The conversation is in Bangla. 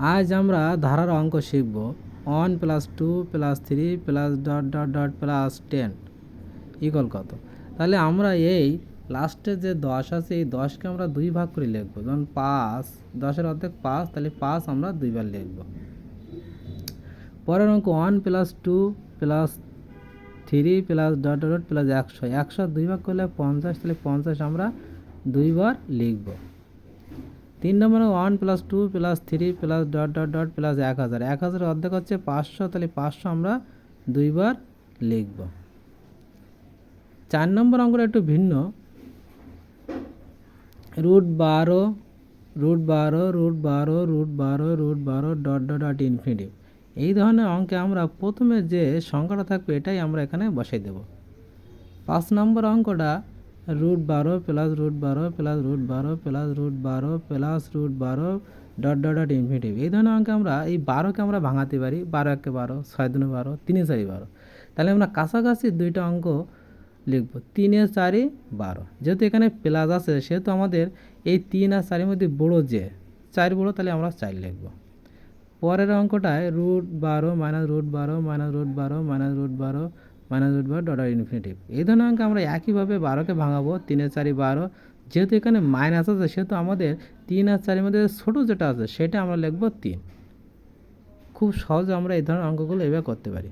আজ আমরা ধারার অঙ্ক শিখব 1 + 2 + 3 + ... +10 ইকুয়াল কত। তাহলে আমরা এই লাস্টে যে 10 আছে এই 10কে আমরা 2 ভাগ করে লিখব। যেমন 5, 10-এর অর্ধেক 5, তাহলে 5 আমরা 2 বার লিখব। পরের অঙ্ক 1 + 2 + 3 + ... +100, 100 2 ভাগ করলে 50, তাহলে 50 আমরা 2 বার লিখব। 3 নম্বরে 1 + 2 + 3 + ... +1000, 1000-এর অর্ধেক হচ্ছে 500, তাহলে 500 আমরা 2 বার লিখব। 4 নম্বর অঙ্কটা একটু ভিন্ন। √12 √12 এই ধরনের অঙ্কে আমরা প্রথমে যে সংখ্যাটা থাকবে এটাই আমরা এখানে বসাই দেব। 5 নম্বর অঙ্কটা √12 + √12 + √12 + √12 এই ধরনের অঙ্কে আমরা এই 12কে আমরা ভাঙাতে পারি। 12 × 1 = 12, 6 × 12, 3 × 4 = 12। তাহলে আমরা কাছাকাছি দুইটা অঙ্ক লিখব। 3 × 4 = 12, যেহেতু এখানে প্লাস আছে সেহেতু আমাদের এই 3 আর 4-এর মধ্যে বড় যে 4 বড়, তাহলে আমরা 4 লিখব। পরের অঙ্কটায় √12 - √12 - √12 - √12 এই ধরনের অঙ্ক আমরা একইভাবে 12কে ভাঙাবো। 3 × 4 = 12, যেহেতু এখানে মাইনাস আছে সেহেতু আমাদের 3 আর 4-এর মধ্যে ছোটো যেটা আছে সেটা আমরা লিখব 3। খুব সহজে আমরা এই ধরনের অঙ্কগুলো এভাবে করতে পারি।